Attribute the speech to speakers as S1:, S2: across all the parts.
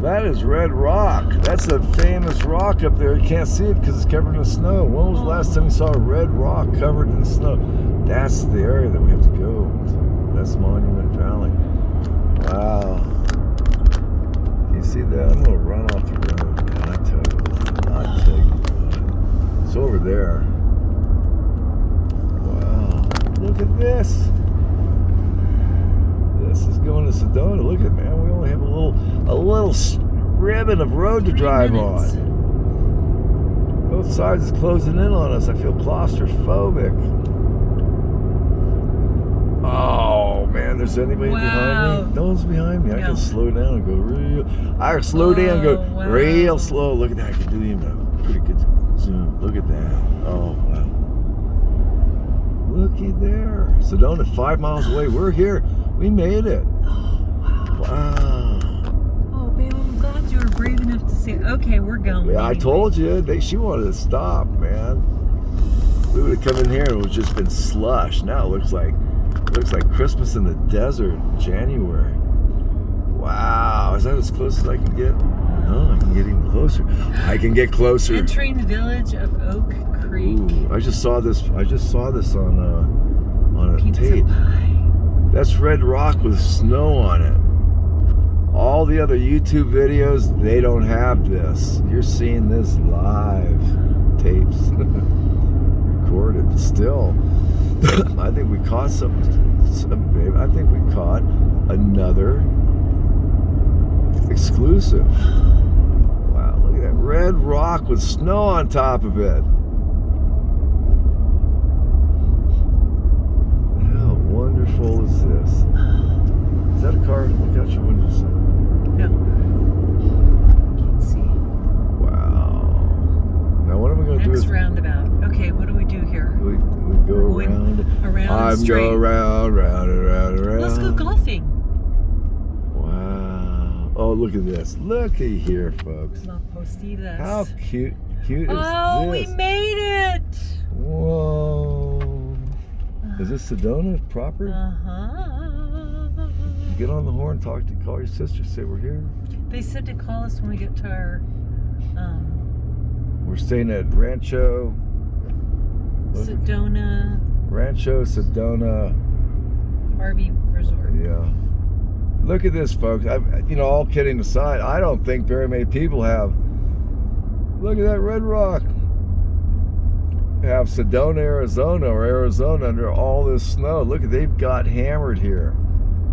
S1: That is red rock. That's a famous rock up there. You can't see it because it's covered in snow. When was the last time you saw a red rock covered in snow? That's the area that we have to go. That's Monument Valley. Wow. Can you see that? I'm gonna run off the road, man. I tell you what. It's over there. Wow. Look at this. This is going to Sedona. Look at, man, we only have a little ribbon of road to drive on. Both sides is closing in on us. I feel claustrophobic. Oh man, there's anybody behind me? No one's behind me. I can slow down and go real. I can slow down and go real slow. Look at that. I can do even a pretty good zoom. Look at that. Oh wow. Looky there. Sedona, 5 miles away. We're here. We made it.
S2: Oh, wow.
S1: Wow.
S2: Oh, babe, I'm glad you were brave enough to say, okay, we're going.
S1: Yeah, I told you. She wanted to stop, man. We would have come in here and it would just been slush. Now it looks like Christmas in the desert, January. Wow. Is that as close as I can get? No, I can get even closer. I can get closer.
S2: Entering the village of Oak Creek.
S1: Ooh, I just saw this on a
S2: Pizza
S1: tape.
S2: pie.
S1: That's red rock with snow on it. All the other YouTube videos, they don't have this. You're seeing this live. Tapes. Recorded. But still, I think we caught babe. I think we caught another exclusive. Wow, look at that. Red rock with snow on top of it. Wonderful is this? Is that a car? Look out your window, son.
S2: No. Can't see.
S1: Wow. Now what am I going to do?
S2: Next roundabout. Okay, what do we do here?
S1: We go around.
S2: I'm
S1: go round and round.
S2: Let's go golfing.
S1: Wow. Oh, look at this. Looky here, folks.
S2: La Postitas.
S1: How cute is this?
S2: Oh, we made it.
S1: Whoa. Is this Sedona proper?
S2: Uh-huh.
S1: Get on the horn, call your sister, say we're here.
S2: They said to call us when we get to our
S1: We're staying at Rancho
S2: Sedona RV Resort.
S1: Yeah. Look at this, folks. All kidding aside, I don't think very many people have. Look at that red rock. Have Sedona, Arizona under all this snow. Look, they've got hammered here.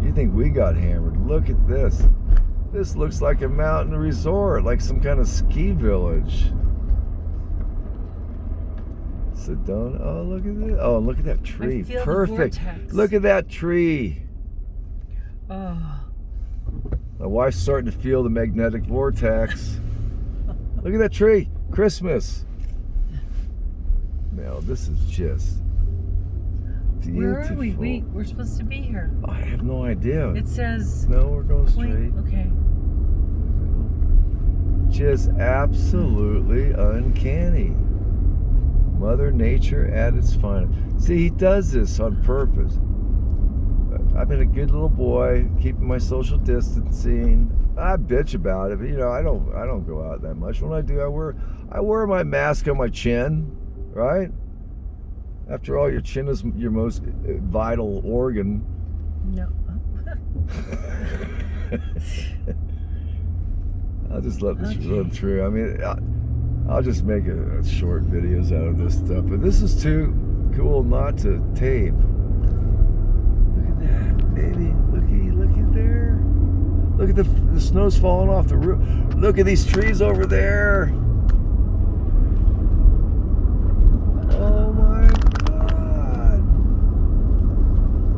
S1: You think we got hammered? Look at this. This looks like a mountain resort, like some kind of ski village. Sedona. Oh, look at this. Oh, look at that tree.
S2: I feel
S1: perfect.
S2: The vortex.
S1: Look at that tree.
S2: Oh.
S1: My wife's starting to feel the magnetic vortex. Look at that tree. Christmas. No, this is just beautiful.
S2: Where are we? We're supposed to be here.
S1: I have no idea.
S2: It says...
S1: No, we're going straight.
S2: Okay.
S1: Just absolutely uncanny. Mother Nature at its finest. See, he does this on purpose. I've been a good little boy, keeping my social distancing. I bitch about it, but I don't go out that much. When I do, I wear my mask on my chin. Right? After all, your chin is your most vital organ.
S2: No.
S1: I'll just let this run through. I mean, I'll just make a short videos out of this stuff. But this is too cool not to tape. Look at that, baby. Looky there. Look at the snow's falling off the roof. Look at these trees over there. Oh my God.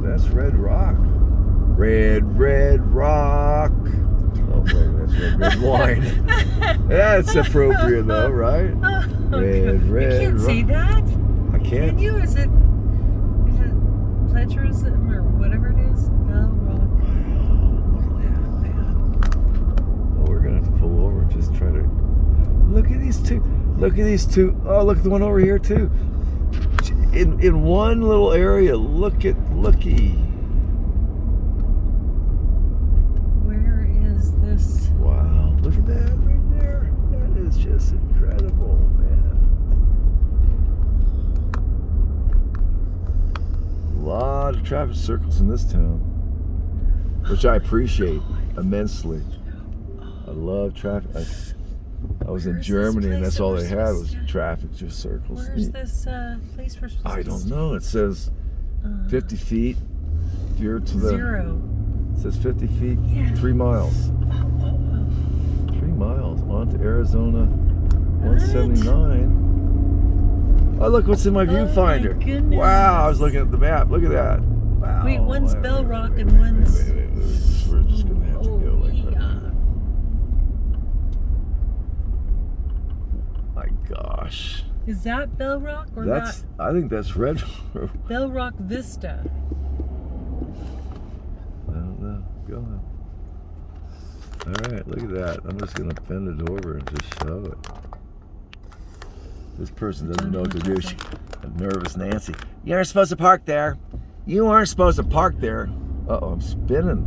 S1: That's red rock. Red rock. Oh wait, that's red wine. That's appropriate though, right? Red
S2: You can't
S1: rock.
S2: say that.
S1: I can't.
S2: Can you? Is it plagiarism or whatever it is? No, wrong.
S1: Look at that, man. Oh, we're gonna have to pull over and just try to look at these two. Look at these two. Oh, look at the one over here too. In one little area. Looky.
S2: Where is this?
S1: Wow. Look traffic circles in this town, which I appreciate immensely. I love traffic. I was in Germany, and that's all they had was traffic just circles.
S2: Where's this place we're supposed to
S1: I don't know. It says 50 feet. Veer to the
S2: 0.
S1: It says 50 feet,
S2: Yeah.
S1: 3 miles. 3 miles on to Arizona 179. Oh, look what's in my viewfinder.
S2: My goodness.
S1: Wow, I was looking at the map. Look at that. Wow.
S2: Wait, one's Bell Rock and
S1: wait,
S2: one's...
S1: wait. We're just going to have to go like that. My gosh.
S2: Is that Bell Rock or
S1: That's, I think that's Red.
S2: Bell Rock Vista?
S1: I don't know. Go on. All right, look at that. I'm just going to bend it over and just show it. This person doesn't know what to do. She's a nervous Nancy. You aren't supposed to park there. You aren't supposed to park there. Uh-oh, I'm spinning.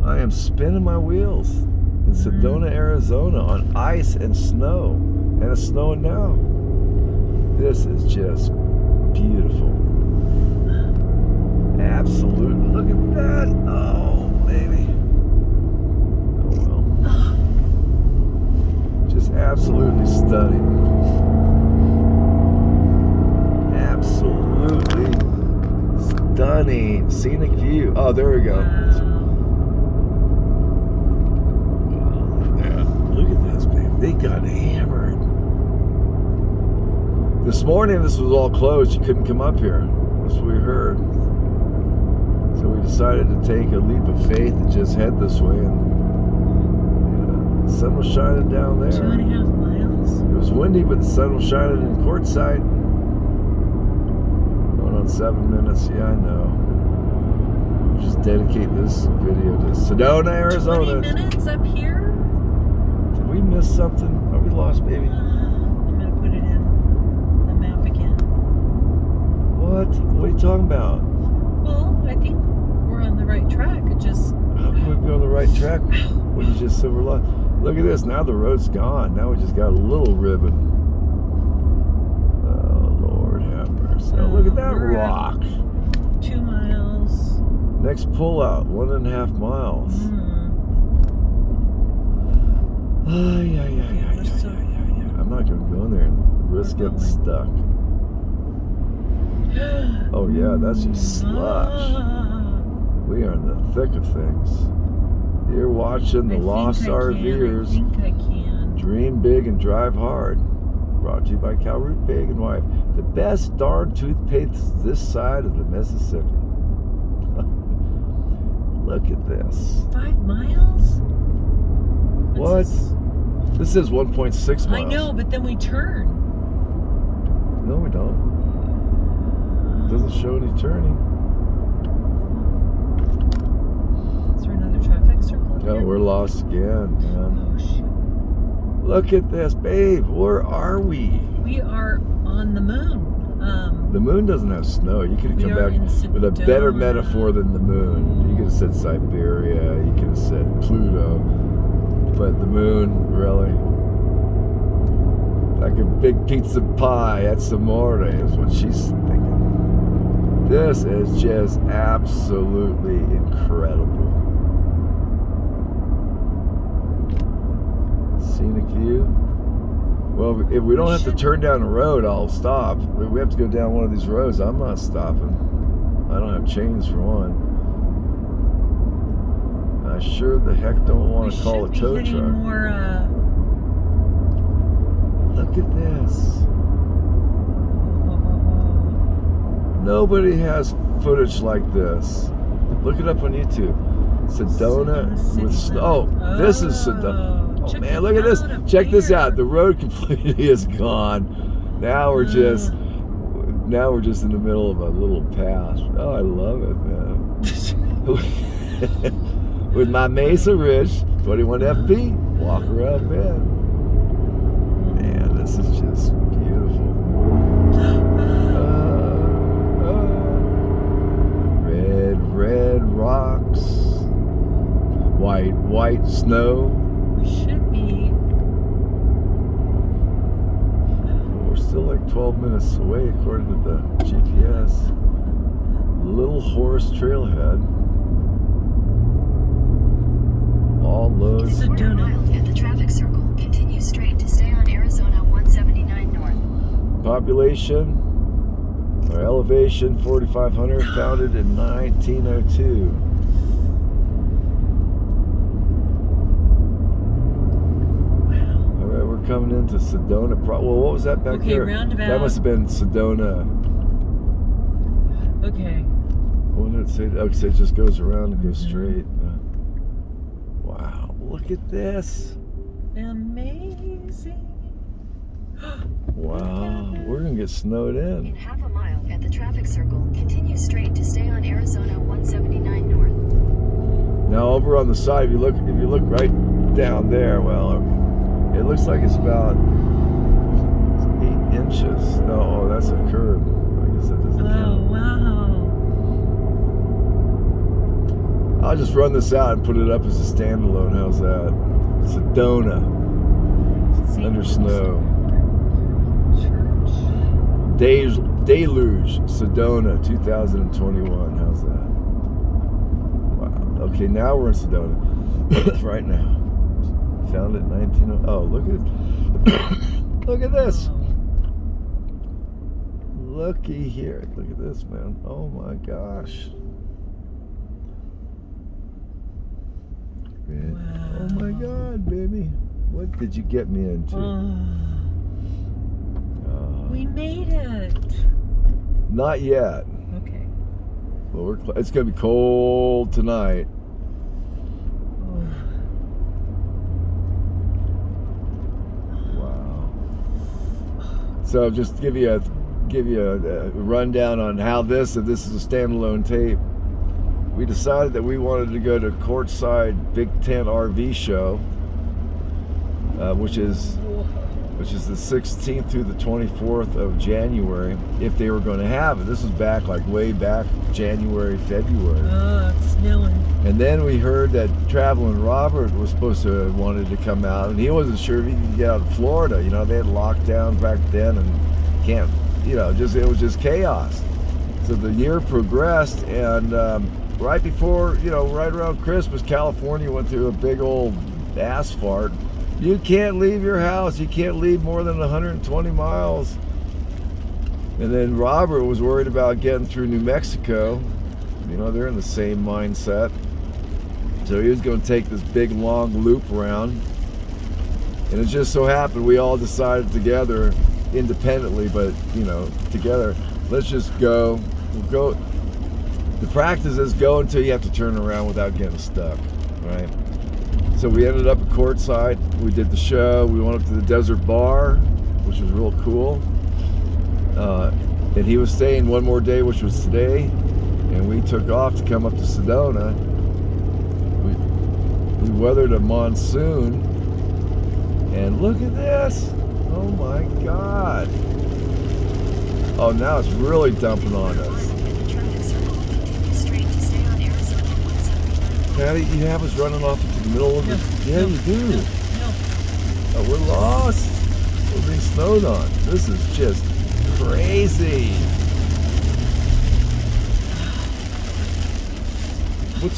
S1: I am spinning my wheels in Sedona, Arizona on ice and snow. And it's snowing now. This is just beautiful. Absolutely. Look at that. Oh, baby. Oh, well. Just absolutely stunning. Absolutely stunning. Scenic view. Oh, there we go. Yeah. Look at this, baby. They got hammered. This morning, this was all closed. You couldn't come up here. That's what we heard. So we decided to take a leap of faith and just head this way. And the sun was shining down there.
S2: 2.5 miles.
S1: It was windy, but the sun was shining in QUARTZSITE. Going on 7 minutes. Yeah, I know. Just dedicate this video to Sedona, Arizona.
S2: 20 minutes up here?
S1: Did we miss something? Are we lost, baby?
S2: I'm going to put it in the map again.
S1: What? What are you talking about?
S2: Well, I think we're on the right track. It just...
S1: How can we be on the right track when you just said we're lost? Look at this. Now the road's gone. Now we just got a little ribbon. Oh, Lord have mercy. Oh, look at that rock.
S2: 2 miles.
S1: Next pullout, 1.5 miles. Yeah. I'm not going to go in there and risk getting stuck. Oh, yeah, that's just slush. We are in the thick of things. You're watching the Lost RVers.
S2: I think I can.
S1: Dream big and drive hard. Brought to you by Cal Root Pig and Wife. The best darn toothpaste this side of the Mississippi. Look at this.
S2: 5 miles?
S1: What? This is 1.6 miles.
S2: I know, but then we turn.
S1: No, we don't. It doesn't show any turning.
S2: Is there another traffic circle
S1: No,
S2: here?
S1: we're lost again, man.
S2: Oh, shoot.
S1: Look at this, babe. Where are we?
S2: We are on the moon.
S1: The moon doesn't have snow. You could have
S2: We
S1: come
S2: are
S1: back
S2: in
S1: with a better
S2: Sedona.
S1: metaphor than the moon. You could have said Siberia. You could have said Pluto. But the moon, really? Like a big pizza pie at Amore is what she's thinking. This is just absolutely incredible. Scenic view. Well, if we don't have to turn down the road, I'll stop. If we have to go down one of these roads, I'm not stopping. I don't have chains for one. I sure the heck don't want to call a tow truck.
S2: More,
S1: Look at this. Nobody has footage like this. Look it up on YouTube. Sedona with snow. Oh, this is Sedona. Oh man, look at this. Check this out. The road completely is gone. Now we're just in the middle of a little path. Oh, I love it, man. With my Mesa Ridge 21 FP, walk around bed. Man, this is just beautiful. Red rocks, white snow.
S2: we should be.
S1: We're still like 12 minutes away according to the GPS. Little Horse Trailhead. All loads.
S2: Sedona.
S3: At the traffic circle, continue straight to stay on Arizona 179 North.
S1: Population or elevation 4,500, founded in 1902. All right, we're coming into Sedona. Well, what was that back
S2: Okay,
S1: there?
S2: roundabout.
S1: That must have been Sedona.
S2: Okay.
S1: What did it say? Okay, so it just goes around and goes straight. Wow, look at this.
S2: Amazing.
S1: Wow, we're gonna get snowed in.
S3: In half a mile at the traffic circle, continue straight to stay on Arizona 179 North.
S1: Now over on the side, if you look right down there, well, it looks like it's about 8 inches. No, oh, that's a curb. I guess that doesn't
S2: Oh,
S1: count.
S2: wow.
S1: I'll just run this out and put it up as a standalone. How's that? Sedona, under snow.
S2: Church.
S1: Deluge, Sedona, 2021. How's that? Wow. Okay, now we're in Sedona. Right now. Found it in 1900. Oh, look at look at this. Looky here. Look at this, man. Oh my gosh. Man.
S2: Wow.
S1: Oh my God, baby. What did you get me into?
S2: We made it.
S1: Not yet.
S2: Okay.
S1: Well, it's gonna be cold tonight. Wow. So just give you a rundown on how this is a standalone tape. We decided that we wanted to go to QUARTZSITE Big Tent RV show, which is the 16th through the 24th of January, if they were going to have it. This was back way back January, February.
S2: Oh, it's snowing.
S1: And then we heard that Traveling Robert was supposed to have wanted to come out, and he wasn't sure if he could get out of Florida. You know, they had lockdowns back then, and it was just chaos. So the year progressed, and right before, right around Christmas, California went through a big old ass fart. You can't leave your house. You can't leave more than 120 miles. And then Robert was worried about getting through New Mexico. They're in the same mindset. So he was going to take this big long loop around. And it just so happened we all decided together, independently, but together, let's just go. We'll go. The practice is go until you have to turn around without getting stuck, right? So we ended up at QUARTZSITE. We did the show. We went up to the Desert Bar, which was real cool. And he was staying one more day, which was today. And we took off to come up to Sedona. We weathered a monsoon. And look at this. Oh my God. Oh, now it's really dumping on us. Patty, you have us running off into the middle of the... Yeah, you do.
S2: No.
S1: Oh, we're lost. We're being snowed on. This is just crazy.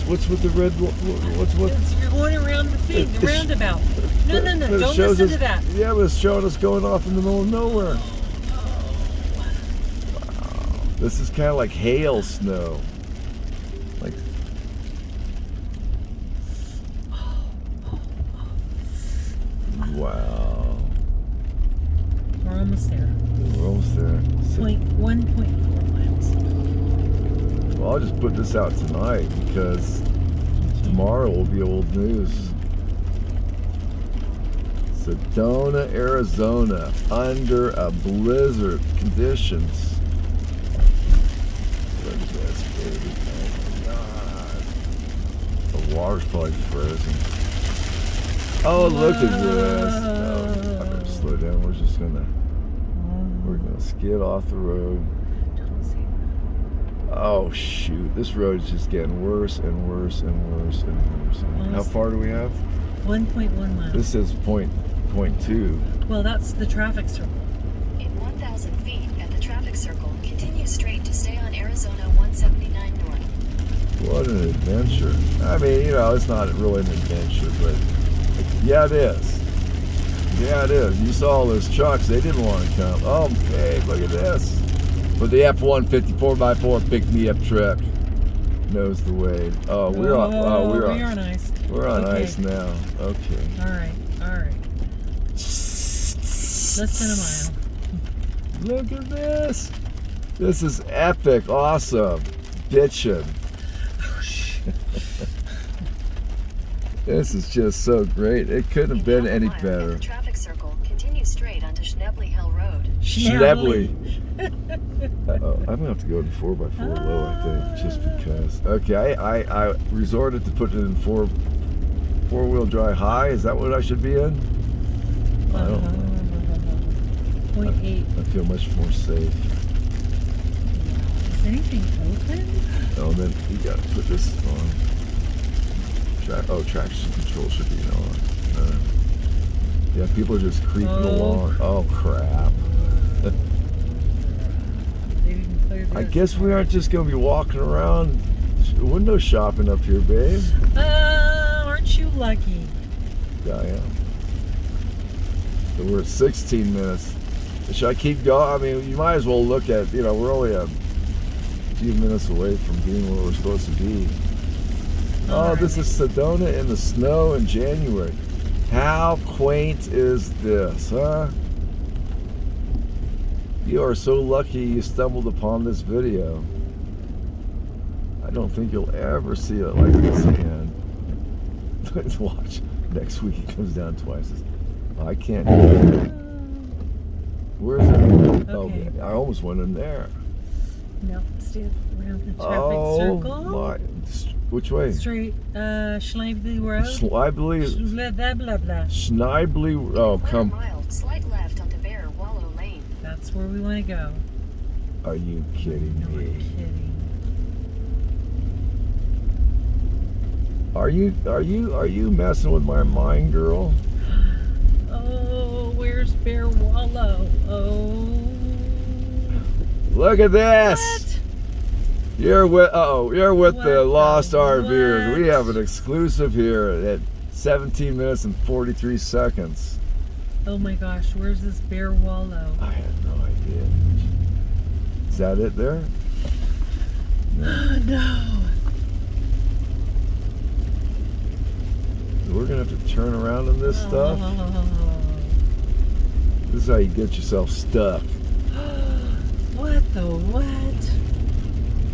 S1: What's with the red... What's
S2: You're going around the thing, the roundabout. No.
S1: But it
S2: Don't
S1: shows
S2: listen to
S1: us-
S2: that.
S1: Yeah, but it's showing us going off in the middle of nowhere. Wow. This is kind of like hail snow. Like... Wow.
S2: We're almost there.
S1: We're almost there.
S2: 1.4 miles.
S1: Well, I'll just put this out tonight because tomorrow will be old news. Sedona, Arizona, under a blizzard conditions. Look at this, baby. Oh my God. The water's probably frozen. Oh, look at this. Oh, I better slow down. We're gonna skid off the road. Oh shoot, this road is just getting worse and worse and worse and worse. How far do we have?
S2: 1.1 miles.
S1: This is point 2.
S2: Well, that's the traffic circle.
S3: In 1,000 feet at the traffic circle, continue Continue straight to stay on Arizona 179 north.
S1: What an adventure. I mean, you know, it's not really an adventure, but yeah, it is. Yeah, it is. You saw all those trucks. They didn't want to come. Oh, hey, look at this. But the F-150 4x4 pick-me-up truck knows the way. Oh, we're on. Oh, we're on
S2: ice.
S1: We're on
S2: Okay.
S1: ice now. Okay.
S2: All right. Less than a mile.
S1: Look at this. This is epic. Awesome. Bitchin'. This is just so great. It couldn't have been any better.
S3: At the traffic circle, continue straight onto Schnebley Hill Road.
S1: Schnebley. Uh-oh. I'm gonna have to go to 4x4 low, I think, just because. Okay, I resorted to putting it in four-wheel drive high. Is that what I should be in? I don't know.
S2: 0.8.
S1: I feel much more safe.
S2: Is anything open?
S1: Oh, and then you gotta put this on. Traction control should be on. Yeah, people are just creeping along. Oh, crap. I guess we aren't just going to be walking around window shopping up here, babe.
S2: Aren't you lucky?
S1: Yeah, I am. So we're at 16 minutes. Should I keep going? I mean, you might as well look at, you know, we're only a few minutes away from being where we're supposed to be. Oh, this is Sedona in the snow in January. How quaint is this, huh? You are so lucky you stumbled upon this video. I don't think you'll ever see it like this again. Watch. Next week it comes down twice. I can't do it. Where's it?
S2: Okay.
S1: Oh, I almost went in there.
S2: No, stay around the traffic circle.
S1: My. Which way?
S2: Straight, Schnebley Road.
S1: Schnebley.
S2: Blah, blah, blah, blah.
S1: Schnebley. Oh, come.
S3: Mile, slight left onto Bear Wallow Lane.
S2: That's where we want to go.
S1: Are you kidding
S2: No, I'm
S1: me?
S2: kidding.
S1: Are you messing with my mind, girl?
S2: Oh, where's Bear Wallow? Oh.
S1: Look at this.
S2: What?
S1: You're with the Lost
S2: the
S1: RVers.
S2: what?
S1: We have an exclusive here at 17 minutes and 43 seconds.
S2: Oh my gosh, where's this Bear Wallow?
S1: I have no idea. Is that it there? No.
S2: No.
S1: We're gonna have to turn around in this stuff.
S2: Oh.
S1: This is how you get yourself stuck.
S2: What the what?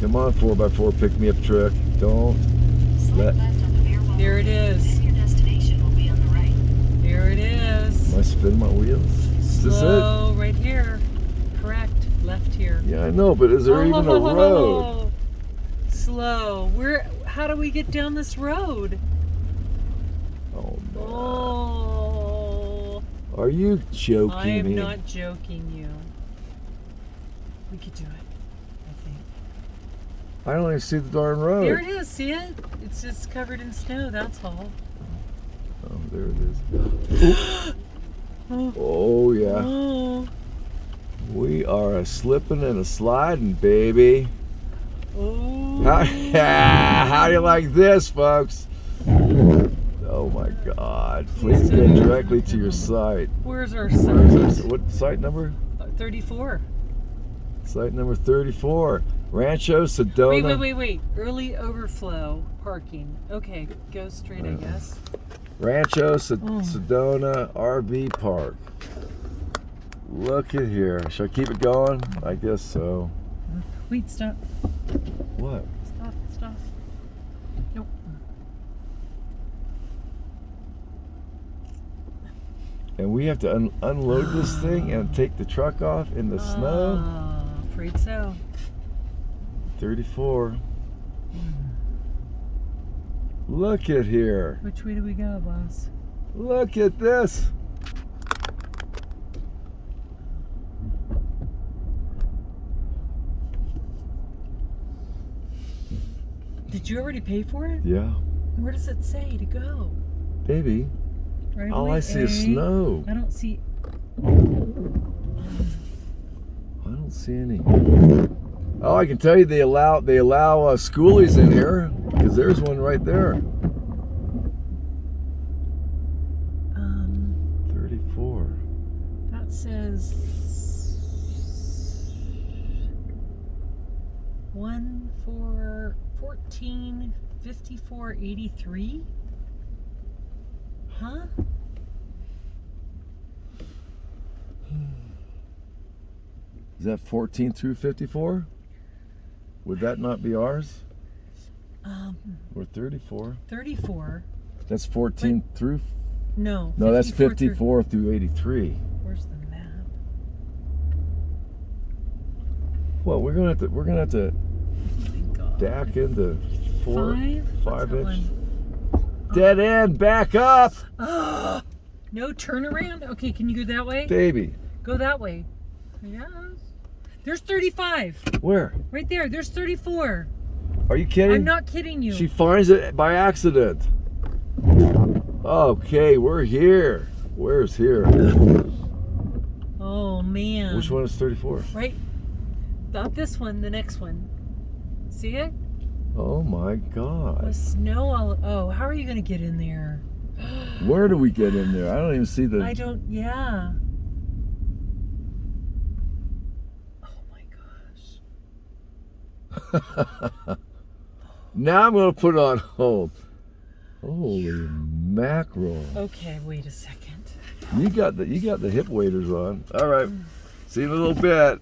S1: Come on, 4x4 pick-me-up truck. Don't
S3: Slight
S1: let.
S3: left onto Bear Wallow
S2: There it
S3: Lane.
S2: is.
S3: Then your destination will be on the right.
S2: Here it is.
S1: Am I spinning my wheels? Is this it?
S2: Slow, right here. Correct. Left here.
S1: Yeah, I know, but is there even a road?
S2: Slow. How do we get down this road?
S1: Oh man.
S2: Oh.
S1: Are you joking
S2: I am
S1: me?
S2: not joking you. We could do it, I think.
S1: I don't even see the darn road.
S2: There it is, see it? It's just covered in snow, that's all.
S1: Oh, there it is. Oh yeah.
S2: Oh.
S1: We are a slipping and a sliding, baby.
S2: Oh.
S1: How do you like this, folks? Oh my God! Please go directly to your site.
S2: Where's our
S1: Where's
S2: site?
S1: our, what site number?
S2: 34.
S1: Site number 34. Rancho Sedona.
S2: Wait. Early overflow parking. Okay, go straight, I guess.
S1: Rancho Sedona RV Park. Look at here. Should I keep it going? I guess so.
S2: Wait, stop.
S1: What?
S2: Stop. Nope.
S1: And we have to unload this thing and take the truck off in the snow?
S2: Afraid so.
S1: 34. Look at here.
S2: Which way do we go, boss?
S1: Look at this.
S2: Did you already pay for it?
S1: Yeah.
S2: Where does it say to go?
S1: Baby,
S2: Right
S1: all
S2: away,
S1: I see is
S2: A.
S1: snow.
S2: I don't see.
S1: I don't see any. Oh, I can tell you they allow schoolies in here because there's one right there. 34.
S2: That says 145483. Huh?
S1: Is that 14 through 54? Would that not be ours? Or 34?
S2: 34.
S1: That's 14 through.
S2: No.
S1: No, that's
S2: 54
S1: 54 through 83.
S2: Where's the map?
S1: Well, we're gonna have to
S2: Oh my God.
S1: back into 5
S2: What's that
S1: inch.
S2: one?
S1: Dead end. Back up,
S2: No turnaround? Okay, can you go that way?
S1: baby.
S2: Go that way. Yes. There's 35.
S1: Where?
S2: Right there. There's 34.
S1: Are you kidding?
S2: I'm not kidding you.
S1: She finds it by accident. Okay, we're here. Where's here?
S2: Oh, man.
S1: Which one is 34?
S2: Right. Not this one, the next one. See it?
S1: Oh my
S2: The
S1: God.
S2: snow all. Oh, how are you going to get in there?
S1: Where do we get in there? I don't even see the.
S2: I don't. Yeah. Oh my gosh.
S1: Now I'm gonna put it on hold. Holy mackerel!
S2: Okay, wait a second.
S1: You got the hip waders on. All right. See you in a little bit.